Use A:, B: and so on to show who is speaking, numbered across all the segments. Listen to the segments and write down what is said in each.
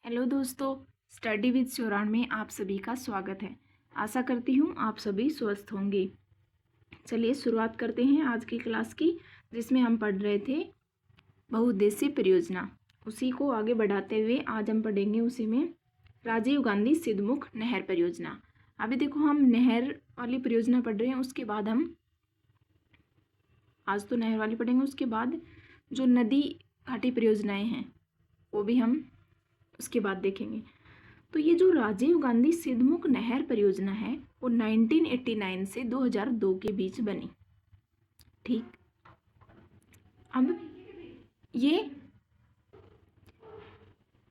A: Hello दोस्तों, study with Sheoran में आप सभी का स्वागत है। आशा करती हूँ आप सभी स्वस्थ होंगे। चलिए शुरुआत करते हैं आज की क्लास की, जिसमें हम पढ़ रहे थे बहुउद्देशीय परियोजना। उसी को आगे बढ़ाते हुए आज हम पढ़ेंगे उसी में राजीव गांधी सिद्धमुख नहर परियोजना। अभी देखो हम नहर वाली परियोजना पढ़ रहे हैं, उसके बाद हम आज तो नहर वाली पढ़ेंगे, उसके बाद जो नदी घाटी परियोजनाएं हैं वो भी हम उसके बाद देखेंगे। तो ये जो राजीव गांधी सिद्धमुख नहर परियोजना है वो 1989 से 2002 के बीच बनी। ठीक, अब ये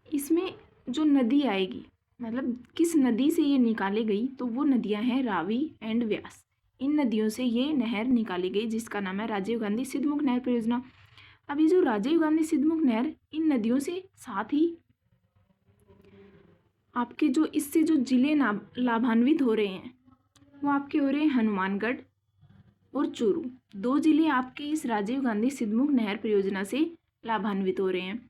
A: इसमें जो नदी आएगी, मतलब किस नदी से ये निकाली गई, तो वो नदियां हैं रावी एंड व्यास। इन नदियों से ये नहर निकाली गई जिसका नाम है राजीव गांधी सिद्धमुख नहर परियोजना। अब ये जो राजीव गांधी सिद्धमुख नहर, इन नदियों से साथ ही आपके जो इससे जो जिले लाभान्वित हो रहे हैं वो आपके हो रहे हैं हनुमानगढ़ और चूरू। दो जिले आपके इस राजीव गांधी सिद्धमुख नहर परियोजना से लाभान्वित हो रहे हैं।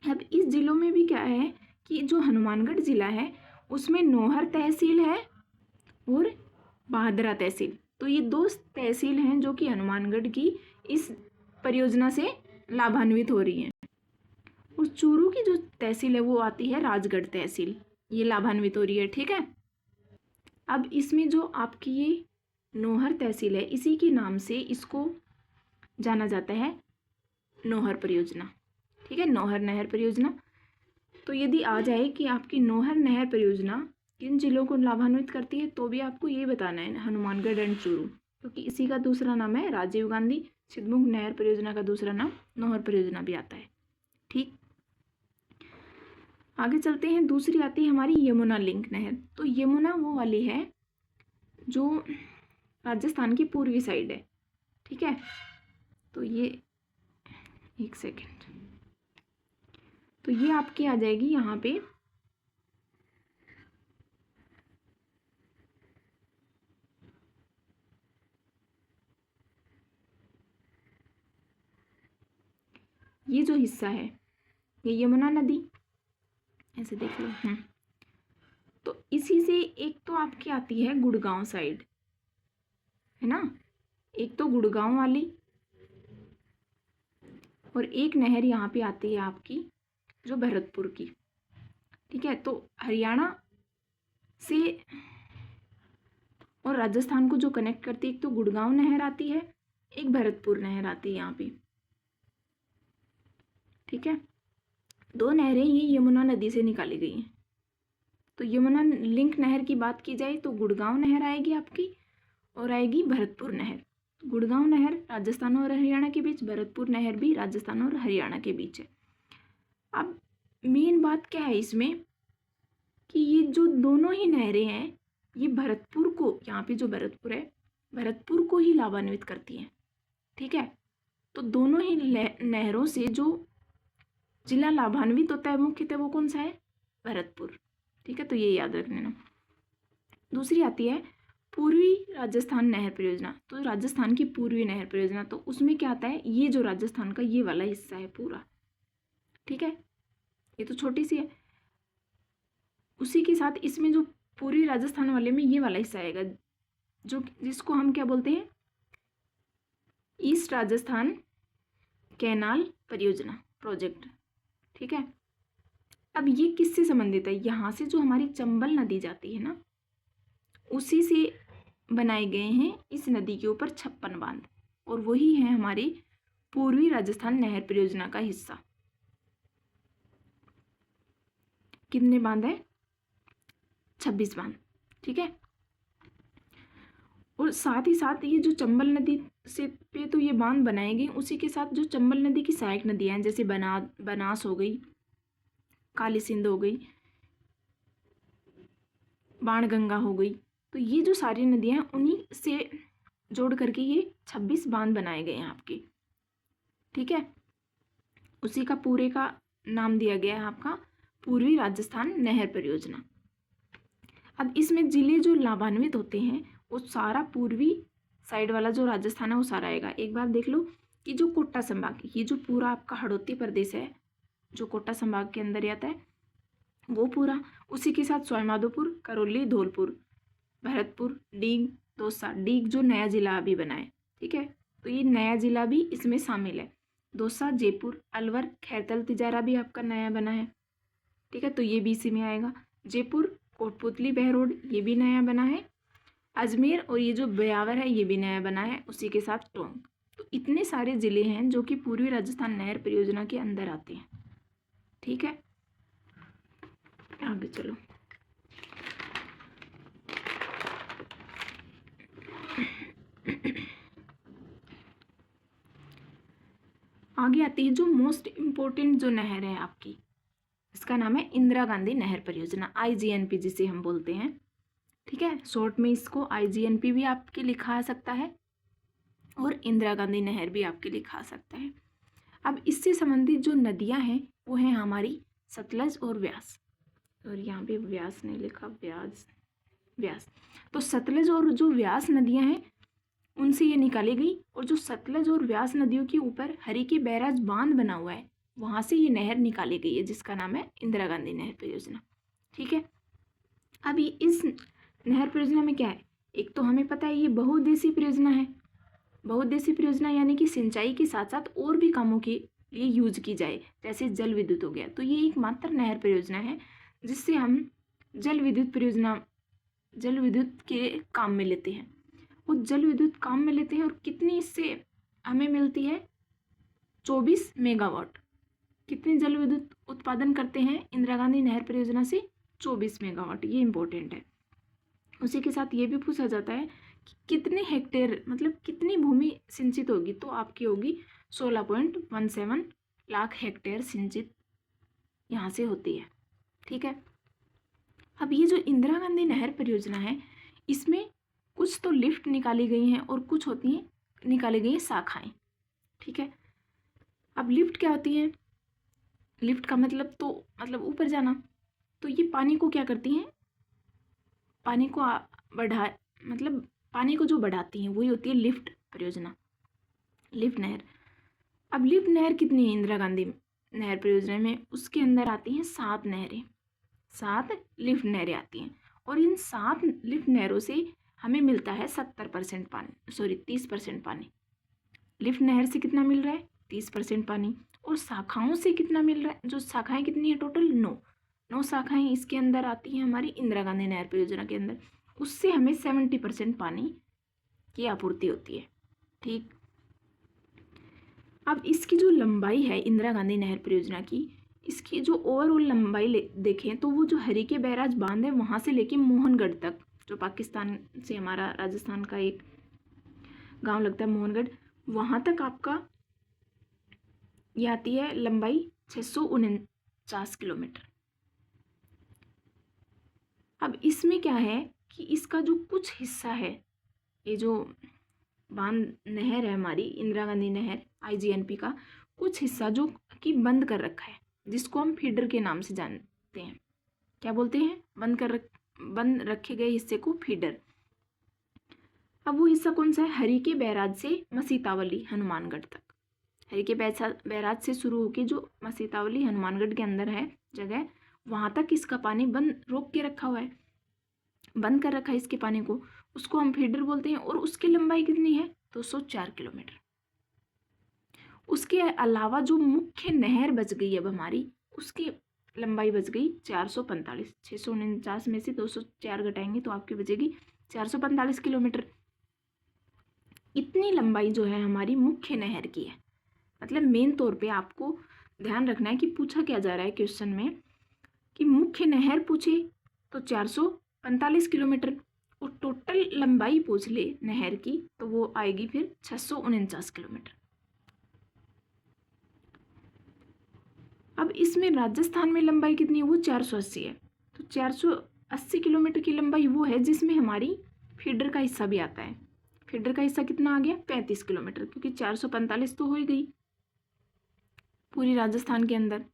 A: अब इस जिलों में भी क्या है कि जो हनुमानगढ़ जिला है उसमें नौहर तहसील है और बहादरा तहसील। तो ये दो तहसील हैं जो कि हनुमानगढ़ की इस परियोजना से लाभान्वित हो रही हैं। और चूरू की जो तहसील है वो आती है राजगढ़ तहसील, ये लाभान्वित हो रही है। ठीक है, अब इसमें जो आपकी ये नौहर तहसील है इसी के नाम से इसको जाना जाता है नौहर परियोजना। ठीक है, नौहर नहर परियोजना। तो यदि आ जाए कि आपकी नौहर नहर परियोजना किन जिलों को लाभान्वित करती है, तो भी आपको ये बताना है हनुमानगढ़ एंड चूरू, क्योंकि इसी का दूसरा नाम है राजीव गांधी सिद्धमुख नहर परियोजना का दूसरा नाम नौहर परियोजना भी आता है। ठीक, आगे चलते हैं। दूसरी आती है हमारी यमुना लिंक नहर। तो यमुना वो वाली है जो राजस्थान की पूर्वी साइड है। ठीक है, तो ये एक सेकेंड, तो ये आपकी आ जाएगी यहाँ पे ये जो हिस्सा है ये यमुना नदी, ऐसे देख लो। तो इसी से एक तो आपकी आती है गुड़गांव साइड, है ना, एक तो गुड़गांव वाली, और एक नहर यहाँ पे आती है आपकी जो भरतपुर की। ठीक है, तो हरियाणा से और राजस्थान को जो कनेक्ट करती है, एक तो गुड़गांव नहर आती है, एक भरतपुर नहर आती है यहाँ पे। ठीक है, दो नहरें ये यमुना नदी से निकाली गई हैं। तो यमुना लिंक नहर की बात की जाए तो गुड़गांव नहर आएगी आपकी और आएगी भरतपुर नहर। गुड़गांव नहर राजस्थान और हरियाणा के बीच, भरतपुर नहर भी राजस्थान और हरियाणा के बीच है। अब मेन बात क्या है इसमें कि ये जो दोनों ही नहरें हैं ये भरतपुर को, यहाँ पे जो भरतपुर है भरतपुर को ही लाभान्वित करती हैं। ठीक है, तो दोनों ही नहरों से जो जिला लाभान्वित होता है मुख्यतः वो कौन सा है, भरतपुर। ठीक है, तो ये याद रख लेना। दूसरी आती है पूर्वी राजस्थान नहर परियोजना। तो राजस्थान की पूर्वी नहर परियोजना, तो उसमें क्या आता है, ये जो राजस्थान का ये वाला हिस्सा है पूरा। ठीक है, ये तो छोटी सी है, उसी के साथ इसमें जो पूर्वी राजस्थान वाले में ये वाला हिस्सा आएगा जो जिसको हम क्या बोलते हैं, ईस्ट राजस्थान कैनाल परियोजना प्रोजेक्ट। ठीक है, अब ये किससे संबंधित है, यहाँ से जो हमारी चंबल नदी जाती है ना, उसी से बनाए गए हैं इस नदी के ऊपर 56 बांध, और वही है हमारी पूर्वी राजस्थान नहर परियोजना का हिस्सा। कितने बांध है, 26 बांध। ठीक है, और साथ ही साथ ये जो चंबल नदी से पे तो ये बांध बनाए गए, उसी के साथ जो चंबल नदी की सहायक नदियां हैं जैसे बनास हो गई, काली सिंध हो गई, बाणगंगा हो गई, तो ये जो सारी नदियां हैं उन्हीं से जोड़ करके ये 26 बांध बनाए गए हैं आपके। ठीक है, उसी का पूरे का नाम दिया गया है आपका पूर्वी राजस्थान नहर परियोजना। अब इसमें जिले जो लाभान्वित होते हैं वो सारा पूर्वी साइड वाला जो राजस्थान है वो सारा आएगा। एक बार देख लो कि जो कोटा संभाग, ये जो पूरा आपका हड़ौती प्रदेश है जो कोटा संभाग के अंदर आता है, वो पूरा। उसी के साथ सवाईमाधोपुर, करौली, धौलपुर, भरतपुर, डीग, दौसा। डीग जो नया जिला अभी बना है, ठीक है, तो ये नया जिला भी इसमें शामिल है। दौसा, जयपुर, अलवर, खैरतल, तिजारा भी आपका नया बना है, ठीक है, तो ये भी इसी में आएगा। जयपुर, कोटपुतली, बहरोड, ये भी नया बना है। अजमेर और ये जो ब्यावर है ये भी नया बना है, उसी के साथ टोंक। तो इतने सारे ज़िले हैं जो कि पूर्वी राजस्थान नहर परियोजना के अंदर आते हैं, ठीक है। आगे चलो। आगे आती है जो मोस्ट इम्पोर्टेंट जो नहर है आपकी, इसका नाम है इंदिरा गांधी नहर परियोजना, IGNP जिसे हम बोलते हैं, ठीक है। शॉर्ट में इसको IGNP भी आपके लिखा आ सकता है और इंदिरा गांधी नहर भी आपके लिखा आ सकता है। अब इससे संबंधित जो नदियां हैं वो हैं हमारी सतलज और व्यास, और यहाँ पे व्यास नहीं लिखा, व्यास। तो सतलज और जो व्यास नदियां हैं उनसे ये निकाली गई, और जो सतलज और व्यास नदियों के ऊपर हरिके बैराज बांध बना हुआ है वहाँ से ये नहर निकाली गई है, जिसका नाम है इंदिरा गांधी नहर परियोजना, ठीक है। अभी इस नहर परियोजना में क्या है, एक तो हमें पता है ये बहुउद्देशीय परियोजना है। बहुउद्देशीय परियोजना यानी कि सिंचाई के साथ साथ और भी कामों के लिए यूज की जाए, जैसे जल विद्युत हो गया। तो ये एकमात्र नहर परियोजना है जिससे हम जल विद्युत के काम में लेते हैं। वो जल विद्युत काम में लेते हैं, और कितनी इससे हमें मिलती है, 24 मेगावाट। कितनी जल विद्युत उत्पादन करते हैं इंदिरा गांधी नहर परियोजना से, 24 मेगावाट, ये इंपॉर्टेंट है। उसी के साथ ये भी पूछा जाता है कि कितने हेक्टेयर, मतलब कितनी भूमि सिंचित होगी, तो आपकी होगी 16.17 लाख हेक्टेयर सिंचित यहाँ से होती है, ठीक है। अब ये जो इंदिरा गांधी नहर परियोजना है इसमें कुछ तो लिफ्ट निकाली गई हैं और कुछ होती हैं निकाली गई शाखाएं, ठीक है। अब लिफ्ट क्या होती है, लिफ्ट का मतलब तो मतलब ऊपर जाना। तो ये पानी को क्या करती हैं, पानी को पानी को जो बढ़ाती हैं वही होती है लिफ्ट परियोजना, लिफ्ट नहर। अब लिफ्ट नहर कितनी है इंदिरा गांधी नहर परियोजना में, उसके अंदर आती हैं 7 नहरें, 7 लिफ्ट नहरें आती हैं, और इन 7 लिफ्ट नहरों से हमें मिलता है 70% पानी, 30% पानी। लिफ्ट नहर से कितना मिल रहा है, 30% पानी। और शाखाओं से कितना मिल रहा है, जो शाखाएं कितनी है टोटल, 9 शाखाएं इसके अंदर आती हैं हमारी इंदिरा गांधी नहर परियोजना के अंदर, उससे हमें 70% पानी की आपूर्ति होती है, ठीक। अब इसकी जो लंबाई है इंदिरा गांधी नहर परियोजना की, इसकी जो ओवरऑल लंबाई देखें तो वो जो हरिके बैराज बांध है वहाँ से लेके मोहनगढ़ तक, जो पाकिस्तान से हमारा राजस्थान का एक गांव लगता है मोहनगढ़, वहाँ तक आपका ये आती है लंबाई 649 किलोमीटर। अब इसमें क्या है कि इसका जो कुछ हिस्सा है, ये जो बांध नहर है हमारी इंदिरा गांधी नहर IGNP का कुछ हिस्सा जो कि बंद कर रखा है, जिसको हम फीडर के नाम से जानते हैं। क्या बोलते हैं, बंद रखे गए हिस्से को फीडर। अब वो हिस्सा कौन सा है, हरिके बैराज से मसीतावली हनुमानगढ़ तक। हरिके बैराज से शुरू होकर जो मसीतावली हनुमानगढ़ के अंदर है जगह, वहाँ तक इसका पानी रोक के रखा हुआ है, बंद कर रखा है इसके पानी को, उसको हम फीडर बोलते हैं। और उसकी लंबाई कितनी है, 204 किलोमीटर। उसके अलावा जो मुख्य नहर बच गई अब हमारी, उसकी लंबाई बच गई 445, 649 में से 204 घटाएंगे तो आपकी बचेगी 445 किलोमीटर। इतनी लंबाई जो है हमारी मुख्य नहर की है। मतलब मेन तौर पे आपको ध्यान रखना है कि पूछा क्या जा रहा है क्वेश्चन में, कि मुख्य नहर पूछे तो 445 किलोमीटर, और टोटल लंबाई पूछ ले नहर की तो वो आएगी फिर 649 किलोमीटर। अब इसमें राजस्थान में लंबाई कितनी है, वो 480 है। तो 480 किलोमीटर की लंबाई वो है जिसमें हमारी फीडर का हिस्सा भी आता है। फीडर का हिस्सा कितना आ गया, 35 किलोमीटर, क्योंकि 445 तो हो ही गई पूरी राजस्थान के अंदर,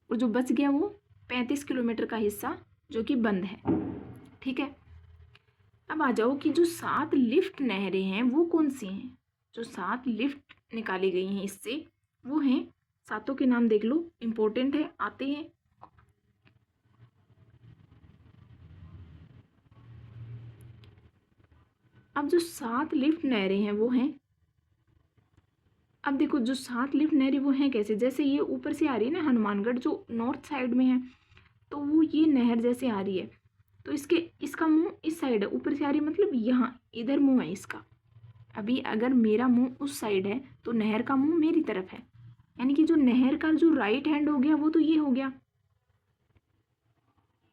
A: और जो बच गया वो 35 किलोमीटर का हिस्सा जो कि बंद है, ठीक है। अब आ जाओ कि जो 7 लिफ्ट नहरें हैं वो कौन सी हैं। जो 7 लिफ्ट निकाली गई हैं इससे, वो हैं, सातों के नाम देख लो, इम्पोर्टेंट है, आते हैं अब जो 7 लिफ्ट नहरें हैं वो हैं, अब देखो जो 7 लिफ्ट नहरें वो हैं कैसे, जैसे ये ऊपर से आ रही है ना, हनुमानगढ़ जो नॉर्थ साइड में है, तो वो ये नहर जैसे आ रही है, तो इसका मुंह इस साइड है, ऊपर से आ रही है, मतलब यहाँ इधर मुंह है इसका। अभी अगर मेरा मुंह उस साइड है तो नहर का मुंह मेरी तरफ है, यानी कि जो नहर का जो राइट हैंड हो गया वो तो ये हो गया,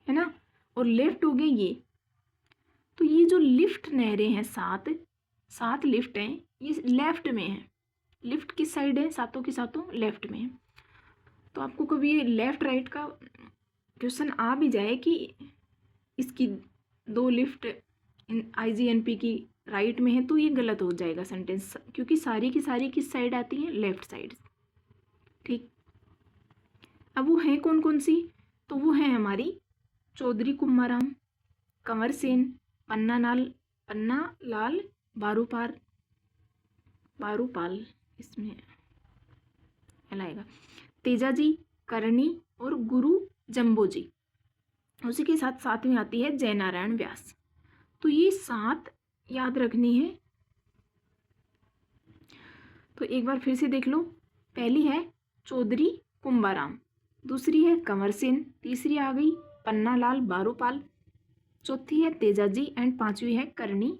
A: है ना, और लेफ्ट हो गया ये। तो ये जो लिफ्ट नहरें हैं 7 लिफ्ट हैं, ये लेफ्ट में है। लिफ्ट किस साइड है, सातों की सातों लेफ्ट में है। तो आपको कभी ये लेफ्ट राइट का क्वेश्चन आ भी जाए कि इसकी 2 लिफ्ट IGNP की राइट में है, तो ये गलत हो जाएगा सेंटेंस, क्योंकि सारी की सारी किस साइड आती हैं, लेफ्ट साइड। ठीक, अब वो है कौन कौन सी, तो वो है हमारी चौधरी कुम्हाराम, कंवर सेन, पन्ना लाल बारूपाल इसमें लाएगा, तेजाजी, करणी और गुरु जम्बोजी। उसी के साथ साथ में आती है जयनारायण व्यास। तो ये 7 याद रखनी है। तो एक बार फिर से देख लो, पहली है चौधरी कुंभाराम, दूसरी है कंवर सेन, तीसरी आ गई पन्ना लाल बारूपाल, चौथी है तेजाजी एंड पांचवी है करणी,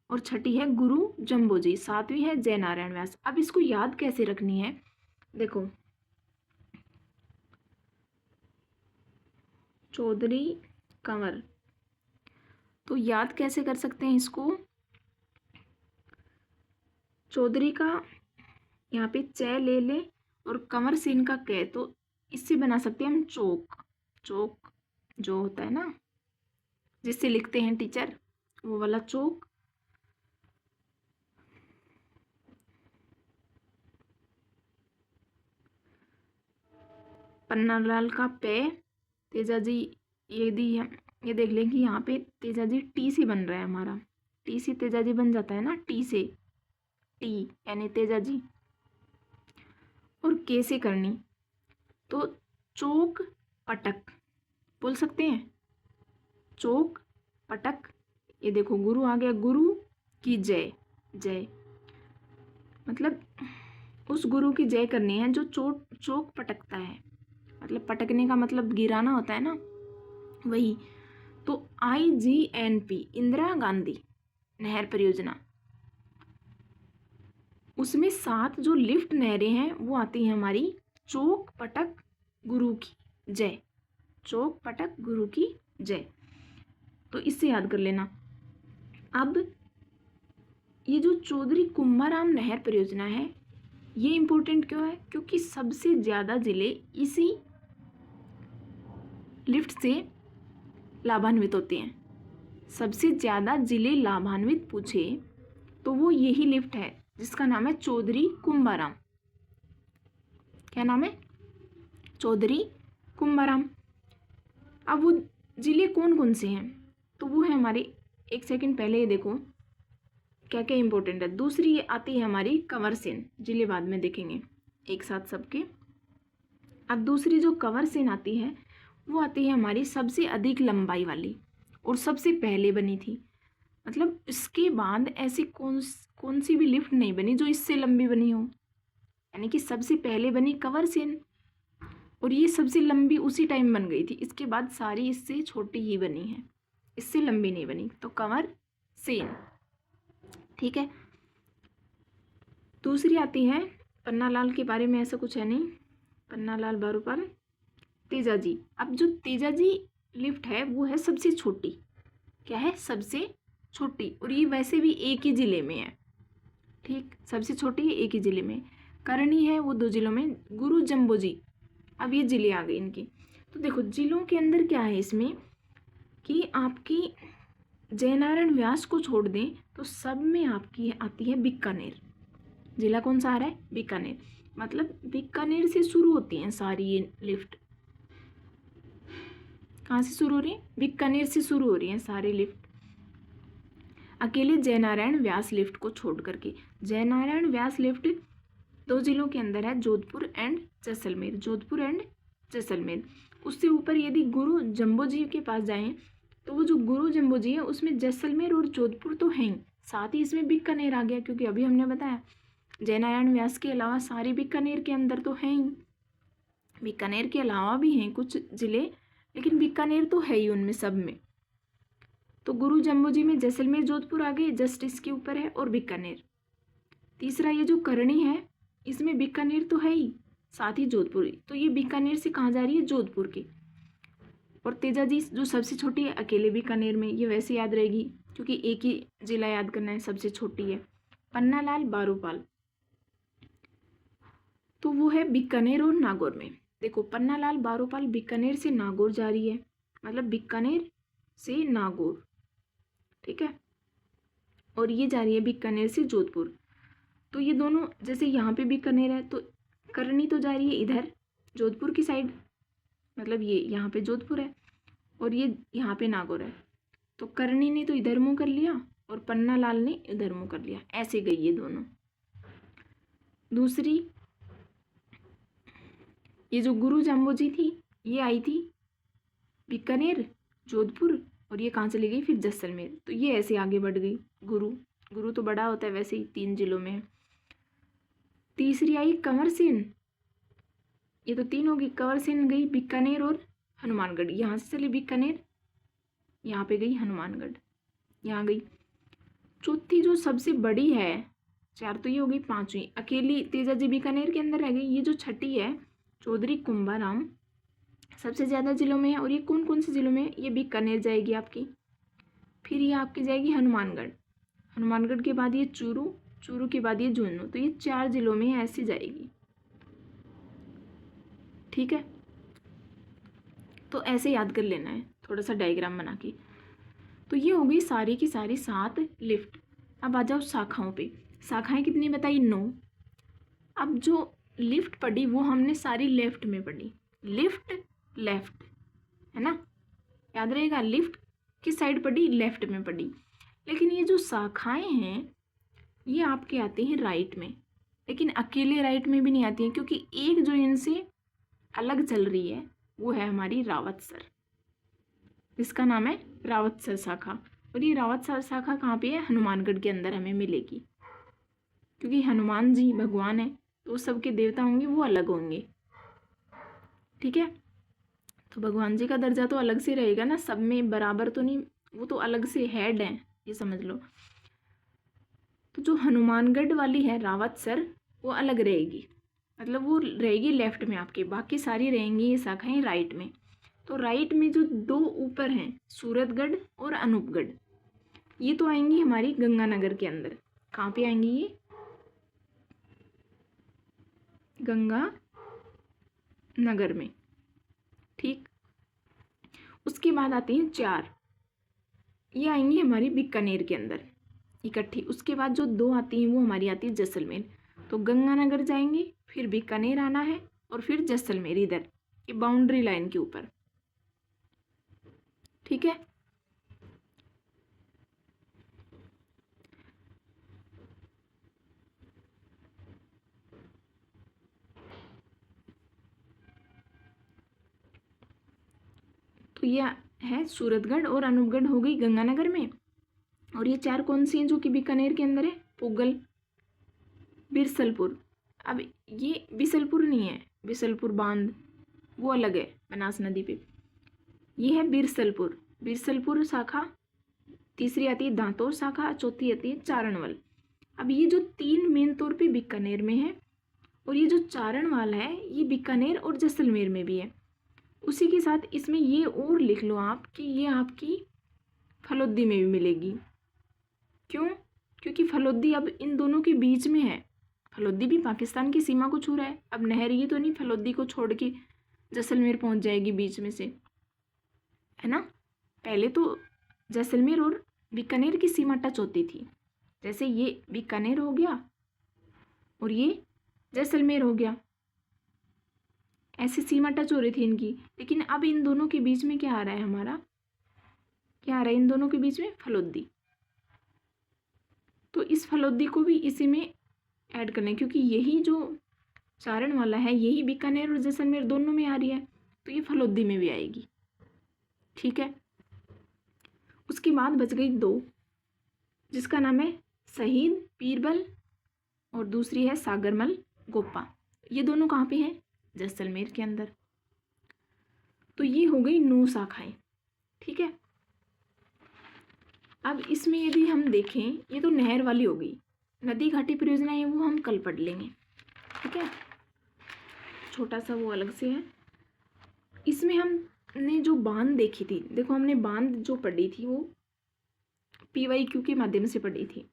A: और छठी है गुरु जम्बोजी, सातवीं है जयनारायण व्यास। अब इसको याद कैसे रखनी है, देखो चौधरी कंवर, तो याद कैसे कर सकते हैं इसको, चौधरी का यहाँ पे च ले ले और कंवर सेन का कै, तो इससे बना सकते हैं हम चौक जो होता है ना जिससे लिखते हैं टीचर, वो वाला चौक। पन्नालाल का पे, तेजाजी, यदि हम ये देख लें कि यहाँ पे तेजाजी टी से बन रहा है हमारा, टी से तेजाजी बन जाता है ना, टी से टी यानी तेजाजी, और के से करनी, तो चौक पटक बोल सकते हैं, चौक पटक। ये देखो गुरु आ गया, गुरु की जय, मतलब उस गुरु की जय करनी है जो चौक पटकता है, मतलब पटकने का मतलब गिराना होता है ना, वही। तो IGNP इंदिरा गांधी नहर परियोजना, उसमें 7 जो लिफ्ट नहरें हैं वो आती हैं हमारी चौक पटक गुरु की जय, चौक पटक गुरु की जय। तो इससे याद कर लेना। अब ये जो चौधरी कुम्हाराम नहर परियोजना है ये इम्पोर्टेंट क्यों है, क्योंकि सबसे ज़्यादा जिले इसी लिफ्ट से लाभान्वित होते हैं। सबसे ज़्यादा जिले लाभान्वित पूछे तो वो यही लिफ्ट है जिसका नाम है चौधरी कुम्हाराम। क्या नाम है, चौधरी कुम्हाराम। अब वो जिले कौन कौन से हैं, तो वो है हमारे, एक सेकंड पहले ये देखो क्या क्या इंपॉर्टेंट है। दूसरी आती है हमारी कंवर सेन, जिले बाद में देखेंगे एक साथ सबके। अब दूसरी जो कंवर सेन आती है वो आती है हमारी सबसे अधिक लंबाई वाली और सबसे पहले बनी थी, मतलब इसके बाद ऐसी कौन सी भी लिफ्ट नहीं बनी जो इससे लंबी बनी हो, यानी कि सबसे पहले बनी कंवर सेन और ये सबसे लंबी उसी टाइम बन गई थी, इसके बाद सारी इससे छोटी ही बनी है, इससे लंबी नहीं बनी, तो कंवर सेन। ठीक है, दूसरी आती है पन्नालाल के बारे में ऐसा कुछ है नहीं, पन्नालाल बारूपाल, तेजाजी। अब जो तेजाजी लिफ्ट है वो है सबसे छोटी, क्या है, सबसे छोटी, और ये वैसे भी एक ही ज़िले में है। ठीक, सबसे छोटी है एक ही ज़िले में। करणी है वो 2 जिलों में, गुरु जम्बोजी। अब ये ज़िले आ गए इनके। तो देखो जिलों के अंदर क्या है इसमें कि आपकी जयनारायण व्यास को छोड़ दें तो सब में आपकी आती है बीकानेर। जिला कौन सा आ रहा है, बीकानेर, मतलब बीकानेर से शुरू होती हैं सारी ये लिफ्ट। कहाँ से शुरू हो रही है, बीकानेर से शुरू हो रही हैं सारी लिफ्ट, अकेले जयनारायण व्यास लिफ्ट को छोड़ करके। जयनारायण व्यास लिफ्ट 2 जिलों के अंदर है, जोधपुर एंड जैसलमेर, जोधपुर एंड जैसलमेर। उससे ऊपर यदि गुरु जम्बो जी के पास जाएं तो वो जो गुरु जम्बो जी है उसमें जैसलमेर और जोधपुर तो हैं, साथ ही इसमें बीकानेर आ गया, क्योंकि अभी हमने बताया जयनारायण व्यास के अलावा सारी बीकानेर के अंदर तो है ही। बीकानेर के अलावा भी हैं कुछ जिले, लेकिन बीकानेर तो है ही उनमें सब में। तो गुरु जम्बोजी में जैसलमेर जोधपुर आ गए, जस्ट इसके ऊपर है, और बीकानेर। तीसरा ये जो करनी है इसमें बीकानेर तो है ही, साथ ही जोधपुर, तो ये बीकानेर से कहाँ जा रही है, जोधपुर की। और तेजाजी जो सबसे छोटी है अकेले बीकानेर में, ये वैसे याद रहेगी क्योंकि एक ही जिला याद करना है, सबसे छोटी है। पन्नालाल बारोपाल, तो वो है बीकानेर और नागौर में। देखो पन्नालाल बारोपाल बीकानेर से नागौर जा रही है, मतलब बीकानेर से नागौर, ठीक है, और ये जा रही है बीकानेर से जोधपुर। तो ये दोनों, जैसे यहाँ पे बीकानेर है तो करनी तो जा रही है इधर जोधपुर की साइड, मतलब ये यहाँ पे जोधपुर है और ये यहाँ पे नागौर है, तो करनी ने तो इधर मुँह कर लिया और पन्नालाल ने इधर मुँह कर लिया, ऐसे गई ये दोनों। दूसरी ये जो गुरु जम्बोजी थी ये आई थी बीकानेर, जोधपुर, और ये कहाँ चली गई फिर जैसलमेर, तो ये ऐसे आगे बढ़ गई। गुरु तो बड़ा होता है वैसे ही, 3 जिलों में। तीसरी आई कंवर सेन, ये तो 3 होगी। कंवर सेन गई बीकानेर और हनुमानगढ़, यहाँ से चली बीकानेर, यहाँ पे गई हनुमानगढ़, यहाँ गई। चौथी जो सबसे बड़ी है, 4 तो ये हो गई, 5वीं अकेली तेजाजी बीकानेर के अंदर रह गई। ये जो छठी है चौधरी कुंभाराम, सबसे ज़्यादा जिलों में है, और ये कौन कौन से जिलों में, ये बीकानेर जाएगी आपकी, फिर ये आपकी जाएगी हनुमानगढ़, हनुमानगढ़ के बाद ये चूरू, चूरू के बाद ये झुंझुनू, तो ये 4 जिलों में ऐसी जाएगी, ठीक है। तो ऐसे याद कर लेना है थोड़ा सा डायग्राम बना के। तो ये हो गई सारी की सारी 7 लिफ्ट। अब आ जाओ शाखाओं पे। शाखाएं कितनी बताई, 9। अब जो लिफ्ट पढ़ी वो हमने सारी लेफ्ट में पढ़ी, लिफ्ट लेफ्ट, है ना, याद रहेगा, लिफ्ट किस साइड पढ़ी, लेफ्ट में पढ़ी। लेकिन ये जो शाखाएं हैं ये आपके आती हैं राइट में, लेकिन अकेले राइट में भी नहीं आती हैं, क्योंकि एक जो इनसे अलग चल रही है वो है हमारी रावतसर, इसका नाम है रावतसर शाखा। और ये रावतसर शाखा कहाँ पे है, हनुमानगढ़ के अंदर हमें मिलेगी, क्योंकि हनुमान जी भगवान है तो सबके देवता होंगे वो अलग होंगे, ठीक है। तो भगवान जी का दर्जा तो अलग से रहेगा ना, सब में बराबर तो नहीं, वो तो अलग से हेड हैं, ये समझ लो। तो जो हनुमानगढ़ वाली है रावतसर वो अलग रहेगी, मतलब वो रहेगी लेफ्ट में आपके, बाकी सारी रहेंगी ये शाखाएं राइट में। तो राइट में जो 2 ऊपर हैं सूरतगढ़ और अनूपगढ़, ये तो आएंगी हमारी गंगानगर के अंदर। कहाँ पे आएंगी ये, गंगा नगर में, ठीक। उसके बाद आती हैं 4, ये आएंगी हमारी बीकानेर के अंदर इकट्ठी। उसके बाद जो 2 आती हैं वो हमारी आती है जैसलमेर। तो गंगानगर जाएंगे, फिर बीकानेर आना है, और फिर जैसलमेर इधर ये बाउंड्री लाइन के ऊपर, ठीक है। तो ये है सूरतगढ़ और अनूपगढ़ हो गई गंगानगर में। और ये 4 कौन सी हैं जो कि बीकानेर के अंदर है, पुगल, बिरसलपुर। अब ये बिसलपुर नहीं है, बिसलपुर बांध वो अलग है बनास नदी पे, ये है बिरसलपुर, बिरसलपुर शाखा। तीसरी आती है दांतोर शाखा, चौथी आती है चारणवल। अब ये जो 3 मेन तौर पे बीकानेर में है, और ये जो चारणवाल है ये बीकानेर और जैसलमेर में भी है। उसी के साथ इसमें ये और लिख लो आप कि ये आपकी फलोदी में भी मिलेगी। क्यों, क्योंकि फलोदी अब इन दोनों के बीच में है, फलोदी भी पाकिस्तान की सीमा को छू रहा है। अब नहर ये तो नहीं फलोदी को छोड़ के जैसलमेर पहुंच जाएगी बीच में से, है ना। पहले तो जैसलमेर और बीकानेर की सीमा टच होती थी, जैसे ये बीकानेर हो गया और ये जैसलमेर हो गया, ऐसी सीमा टच हो रही थी इनकी। लेकिन अब इन दोनों के बीच में क्या आ रहा है हमारा, क्या आ रहा है इन दोनों के बीच में, फलोदी। तो इस फलोदी को भी इसी में ऐड करना है, क्योंकि यही जो चारण वाला है यही बीकानेर और जैसलमेर दोनों में आ रही है, तो ये फलोदी में भी आएगी, ठीक है। उसके बाद बच गई 2, जिसका नाम है शहीद बीरबल और दूसरी है सागरमल गोप्पा। ये दोनों कहाँ पे हैं? जैसलमेर के अंदर। तो ये हो गई 9 शाखाएं। ठीक है, अब इसमें यदि हम देखें, ये तो नहर वाली हो गई। नदी घाटी परियोजना है वो हम कल पढ़ लेंगे। ठीक है, छोटा सा वो अलग से है। इसमें हमने जो बांध देखी थी, देखो हमने बांध जो पढ़ी थी वो PYQ के माध्यम से पढ़ी थी।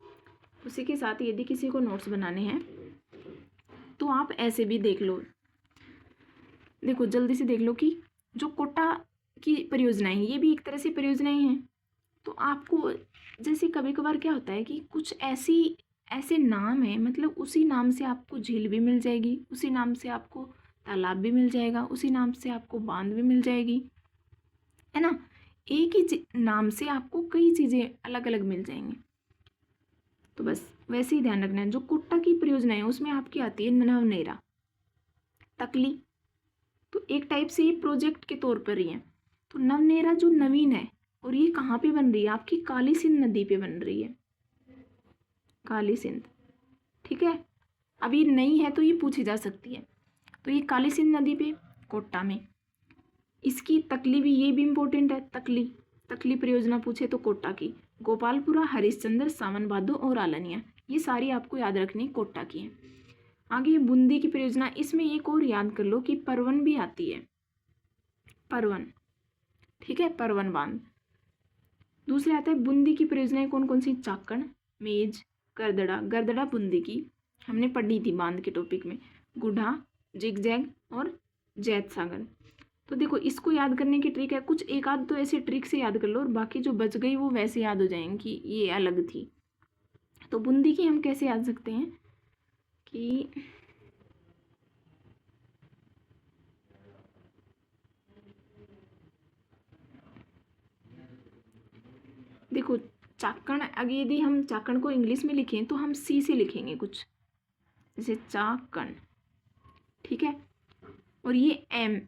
A: उसी के साथ यदि किसी को नोट्स बनाने हैं तो आप ऐसे भी देख लो। देखो जल्दी से देख लो कि जो कोटा की परियोजनाएं ये भी एक तरह से परियोजनाएं हैं। तो आपको जैसे कभी कभार क्या होता है कि कुछ ऐसे नाम है, मतलब उसी नाम से आपको झील भी मिल जाएगी, उसी नाम से आपको तालाब भी मिल जाएगा, उसी नाम से आपको बांध भी मिल जाएगी, है ना। एक ही नाम से आपको कई चीज़ें अलग अलग मिल जाएंगी। तो बस वैसे ही ध्यान रखना है। जो कोटा की परियोजना है उसमें आपकी आती है नवनेरा, तकली, तो एक टाइप से ये प्रोजेक्ट के तौर पर ही है। तो नवनेरा जो नवीन है और ये कहाँ पे बन रही है? आपकी काली सिंध नदी पे बन रही है, काली सिंध। ठीक है, अब ये नई है तो ये पूछी जा सकती है। तो ये काली सिंध नदी पे कोटा में। इसकी तकली भी, ये भी इम्पोर्टेंट है। तकली परियोजना पूछे तो कोटा की। गोपालपुरा, हरिश्चंद्र, सावन भादो और आलनिया, ये सारी आपको याद रखनी कोटा की है। आगे बूंदी की परियोजना, इसमें एक और याद कर लो कि परवन भी आती है, परवन। ठीक है, परवन बांध। दूसरे आता है बूंदी की परियोजनाएं कौन कौन सी? चाकण, मेज, गर्दड़ा बूंदी की हमने पढ़ी थी बांध के टॉपिक में। गुढ़ा, जिगजैग और जैत सागर। तो देखो इसको याद करने की ट्रिक है, कुछ एक आध तो ऐसे ट्रिक से याद कर लो और बाकी जो बच गई वो वैसे याद हो जाएंगी कि ये अलग थी। तो बूंदी की हम कैसे याद सकते हैं कि देखो चाकण, अगर यदि हम चाकण को इंग्लिश में लिखें तो हम C से लिखेंगे कुछ, जैसे चाकण। ठीक है, और ये M,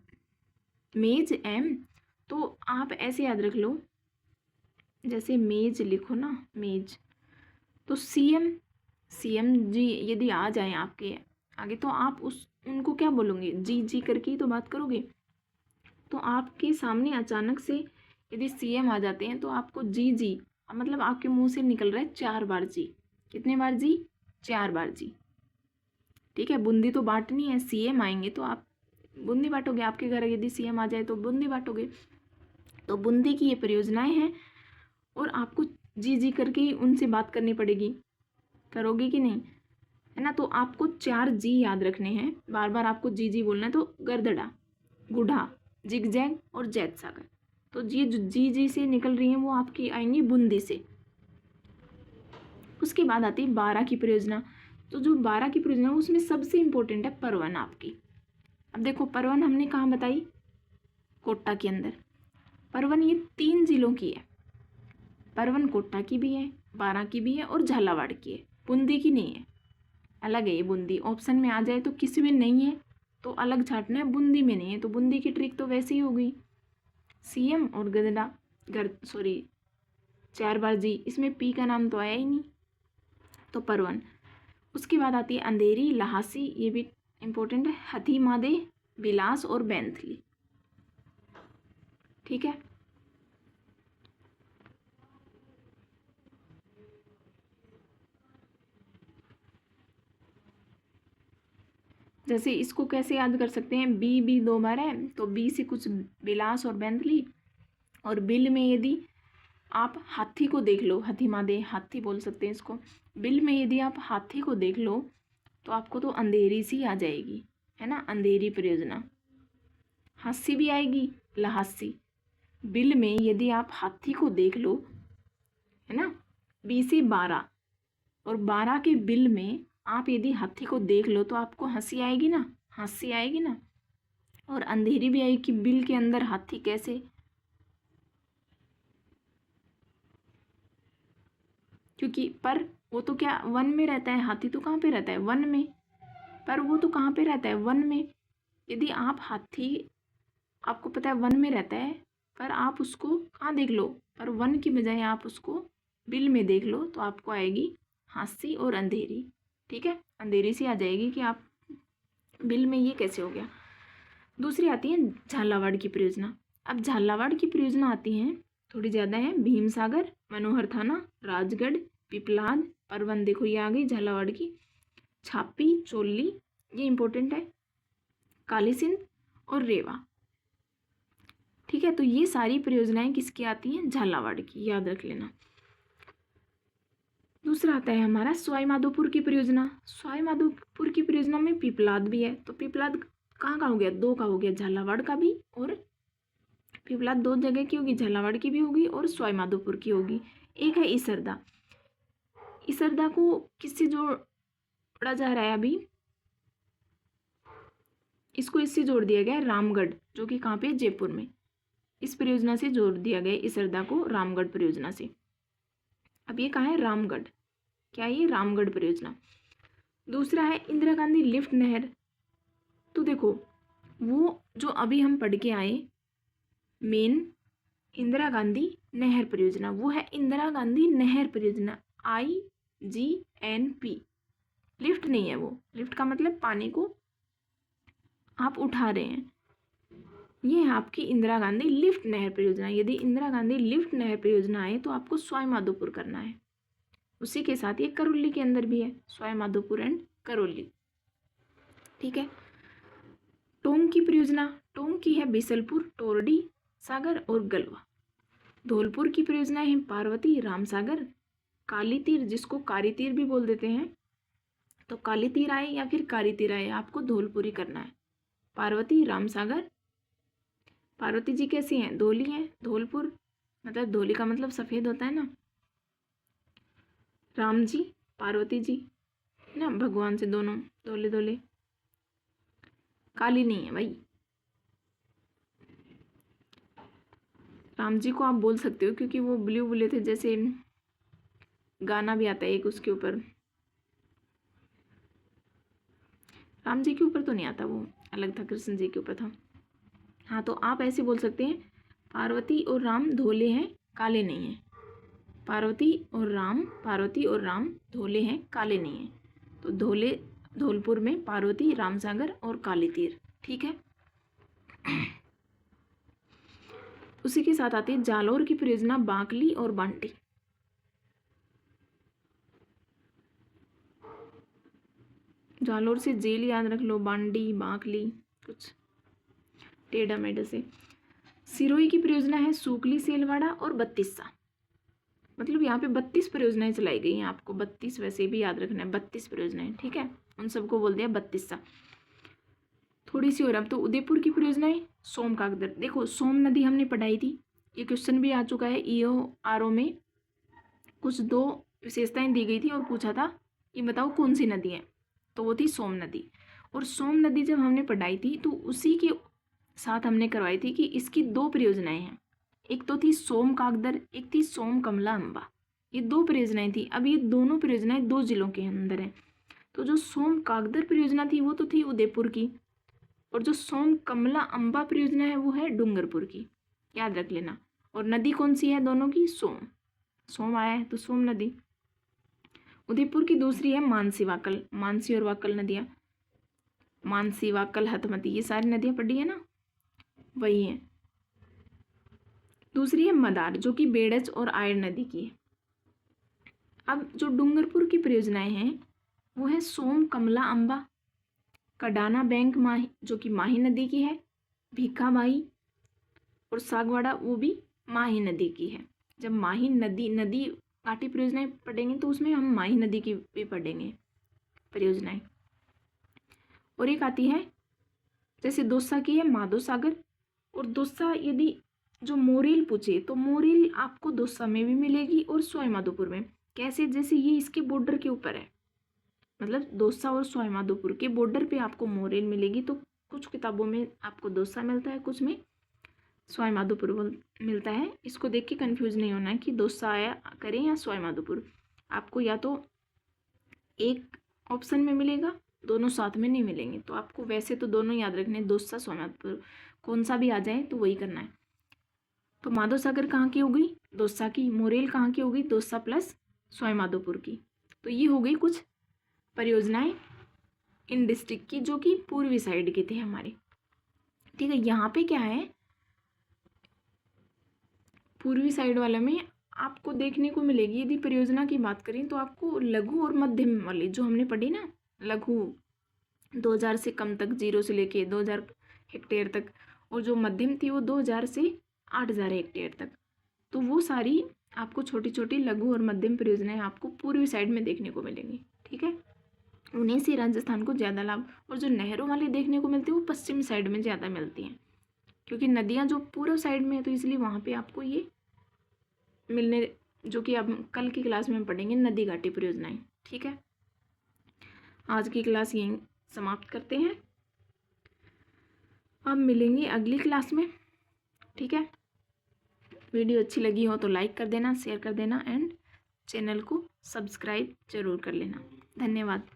A: मेज M, तो आप ऐसे याद रख लो, जैसे मेज लिखो ना, मेज। तो CM जी यदि आ जाए आपके आगे तो आप उनको क्या बोलोगे? जी करके ही तो बात करोगे। तो आपके सामने अचानक से यदि CM आ जाते हैं तो आपको जी, मतलब आपके मुंह से निकल रहा है 4 बार जी। कितने बार जी? 4 बार जी। ठीक है, बूंदी तो बांटनी है, CM आएंगे तो आप बूंदी बांटोगे। आपके घर यदि CM आ जाए तो बूंदी बांटोगे। तो बूंदी की ये परियोजनाएं हैं और आपको जी करके ही उनसे बात करनी पड़ेगी। करोगे कि नहीं, है ना। तो आपको 4 जी याद रखने हैं, बार बार आपको जी बोलना है। तो गर्दड़ा, गुढ़ा, जिगजैग और जैत सागर। तो जी से निकल रही हैं वो आपकी आएंगी बूंदी से। उसके बाद आती है 12 की परियोजना। तो जो 12 की परियोजना उसमें सबसे इम्पोर्टेंट है परवन आपकी। अब देखो परवन हमने कहाँ बताई? कोटा के अंदर। परवन ये 3 जिलों की है। परवन कोटा की भी है, 12 की भी है और झालावाड़ की है, बूंदी की नहीं है, अलग है ये बूंदी। ऑप्शन में आ जाए तो किसी में नहीं है तो अलग छाटना है, बूंदी में नहीं है। तो बूंदी की ट्रिक तो वैसे ही हो गई, CM और गदड़ा 4 बार जी, इसमें P का नाम तो आया ही नहीं, तो परवन। उसके बाद आती है अंधेरी, लहासी, ये भी इम्पोर्टेंट है, हथीमादे, बिलास और बैंथली। ठीक है, जैसे इसको कैसे याद कर सकते हैं? बी 2 बार है तो B से कुछ बिलास और बैंथली। और बिल में यदि आप हाथी को देख लो, हथीमादे, हाथी बोल सकते हैं इसको। बिल में यदि आप हाथी को देख लो तो आपको तो अंधेरी सी आ जाएगी, है ना, अंधेरी परियोजना। हास्सी भी आएगी, लहासी। बिल में यदि आप हाथी को देख लो, है ना, B से 12 और 12 के बिल में आप यदि हाथी को देख लो तो आपको हंसी आएगी ना, हंसी आएगी ना। और अंधेरी भी आएगी कि बिल के अंदर हाथी कैसे, क्योंकि पर वो तो क्या वन में रहता है, हाथी तो कहाँ पे रहता है? वन में। पर वो तो कहाँ पे रहता है? वन में। यदि आप हाथी, आपको पता है वन में रहता है, पर आप उसको कहाँ देख लो, पर वन की बजाय आप उसको बिल में देख लो तो आपको आएगी हांसी और अंधेरी, ठीक है, अंधेरी सी आ जाएगी कि आप बिल में ये कैसे हो गया। दूसरी आती है झालावाड़ की परियोजना। अब झालावाड़ की परियोजना आती हैं, थोड़ी ज़्यादा है, भीमसागर, मनोहर थाना, राजगढ़, पिपलाद, परवन, देखो ये आ गई झालावाड़ की, छापी, चोली, ये इंपॉर्टेंट है, काली सिंध और रेवा, ठीक है। तो ये सारी परियोजनाएं किसकी आती हैं, झालावाड़ की, याद रख लेना। दूसरा आता है हमारा सवाई माधोपुर की परियोजना। सवाई माधोपुर की परियोजना में पिपलाद भी है, तो पिपलाद कहाँ का हो गया, दो का हो गया, झालावाड़ का भी, और पिपलाद दो जगह की होगी, झालावाड़ की भी होगी और सवाई माधोपुर की होगी। एक है इसरदा। इसरदा को किससे जोड़ा जा रहा है अभी, इसको इससे जोड़ दिया गया है रामगढ़, जो कि कहाँ पे, जयपुर में। इस परियोजना से जोड़ दिया गया इसरदा को रामगढ़ परियोजना से। अब ये कहाँ है, रामगढ़, क्या ये रामगढ़ परियोजना। दूसरा है इंदिरा गांधी लिफ्ट नहर। तो देखो वो जो अभी हम पढ़ के आए मेन इंदिरा गांधी नहर परियोजना, वो है इंदिरा गांधी नहर परियोजना, IGNP। लिफ्ट नहीं है वो, लिफ्ट का मतलब पानी को आप उठा रहे हैं, ये है आपकी इंदिरा गांधी लिफ्ट नहर परियोजना। यदि इंदिरा गांधी लिफ्ट नहर परियोजना आए तो आपको सवाई माधोपुर करना है। उसी के साथ ये करौली के अंदर भी है, सवाई माधोपुर एंड करौली, ठीक है। टोंक की परियोजना, टोंक की है बिसलपुर, टोरडी, सागर और गलवा। धौलपुर की परियोजना है पार्वती, रामसागर, काली तीर, जिसको कारी तीर भी बोल देते हैं, तो काली तीर आए या फिर कारी तीर आए, आपको धौलपुर ही करना है। पार्वती, रामसागर, पार्वती जी कैसी हैं, धोली हैं, धौलपुर मतलब धोली का मतलब सफ़ेद होता है ना, राम जी, पार्वती जी ना, भगवान से दोनों धोले धोले, काली नहीं है भाई। राम जी को आप बोल सकते हो क्योंकि वो ब्लू बोले थे, जैसे गाना भी आता है एक उसके ऊपर, राम जी के ऊपर तो नहीं आता, वो अलग था, कृष्ण जी के ऊपर था। हाँ, तो आप ऐसे बोल सकते हैं पार्वती और राम धोले हैं, काले नहीं हैं। पार्वती और राम धोले हैं, काले नहीं हैं। तो धोले धौलपुर में पार्वती, रामसागर और काली तीर, ठीक है। उसी के साथ आती है जालौर की परियोजना, बांकली और बांटी। जालौर से जेल याद रख लो, बांडी, बांकली कुछ टेढ़ा मेढ़ा से। सिरोही की परियोजना है सूकली, सेलवाड़ा और बत्तीसा। मतलब यहाँ पे 32 परियोजनाएं चलाई गई हैं, आपको 32 वैसे भी याद रखना है, 32 परियोजनाएं, ठीक है, उन सबको बोल दिया 32सा। थोड़ी सी और, अब तो उदयपुर की परियोजनाएं, सोम कागदर। देखो सोम नदी हमने पढ़ाई थी, ये क्वेश्चन भी आ चुका है EO में, कुछ 2 विशेषताएं दी गई थी और पूछा था ये बताओ कौन सी नदी है, तो वो थी सोम नदी। और सोम नदी जब हमने पढ़ाई थी तो उसी के साथ हमने करवाई थी कि इसकी 2 परियोजनाएं हैं, एक तो थी सोम कागदर, एक थी सोम कमला अम्बा, ये 2 परियोजनाएं थी। अब ये दोनों परियोजनाएं 2 जिलों के अंदर हैं। तो जो सोम कागदर परियोजना थी वो तो थी उदयपुर की, और जो सोम कमला अम्बा परियोजना है वो है डूंगरपुर की, याद रख लेना। और नदी कौन सी है दोनों की, सोम आया है तो सोम नदी। उदयपुर की दूसरी है मानसी वाकल, मानसी और वाकल नदियाँ, मानसी, वाकल, हथमती, ये सारी नदियाँ पढ़ी है ना, वही है। दूसरी है मदार, जो कि बेड़च और आयर नदी की है। अब जो डूंगरपुर की परियोजनाएं हैं वो है सोम कमला अम्बा, कडाना बैंक माही, जो कि माही नदी की है, भीखाबाई और सागवाड़ा, वो भी माही नदी की है। जब माही नदी घाटी परियोजनाएं पढ़ेंगे तो उसमें हम माही नदी की भी पढ़ेंगे परियोजनाएं। और एक आती है जैसे दौसा की है माधो सागर, और दौसा यदि जो मोरेल पूछे तो मोरेल आपको दौसा में भी मिलेगी और सवाई माधोपुर में। कैसे, जैसे ये इसके बॉर्डर के ऊपर है, मतलब दौसा और सवाई माधोपुर के बॉर्डर पे आपको मोरेल मिलेगी। तो कुछ किताबों में आपको दौसा मिलता है, कुछ में सवाई माधोपुर मिलता है। इसको देख के कन्फ्यूज नहीं होना है कि दौसा आया करें या सवाई माधोपुर, आपको या तो एक ऑप्शन में मिलेगा, दोनों साथ में नहीं मिलेंगे। तो आपको वैसे तो दोनों याद रखने, दौसा, सवाई माधोपुर, कौन सा भी आ जाए तो वही करना है। तो माधव सागर कहाँ की होगी, दौसा की। मोरेल कहाँ की होगी, दौसा प्लस सवाईमाधोपुर की। तो ये हो गई कुछ परियोजनाएं इन डिस्ट्रिक्ट की जो कि पूर्वी साइड के थे हमारे। ठीक है, यहाँ पे क्या है, पूर्वी साइड वाला में आपको देखने को मिलेगी, यदि परियोजना की बात करें तो आपको लघु और मध्यम वाली जो हमने पढ़ी ना, लघु 2000 से कम तक, 0 से लेके 2000 हेक्टेयर तक, और जो मध्यम थी वो 2000 से 8000 हेक्टेयर तक। तो वो सारी आपको छोटी छोटी लघु और मध्यम परियोजनाएं आपको पूर्वी साइड में देखने को मिलेंगी। ठीक है, उन्हीं से राजस्थान को ज़्यादा लाभ, और जो नहरों वाली देखने को मिलती है वो पश्चिमी साइड में ज़्यादा मिलती हैं, क्योंकि नदियाँ जो पूर्व साइड में है तो इसलिए वहाँ पे आपको ये मिलने, जो कि अब कल की क्लास में पढ़ेंगे, नदी घाटी परियोजनाएं। ठीक है, आज की क्लास यहीं समाप्त करते हैं, अब मिलेंगे अगली क्लास में। ठीक है, वीडियो अच्छी लगी हो तो लाइक कर देना, शेयर कर देना एंड चैनल को सब्सक्राइब जरूर कर लेना। धन्यवाद।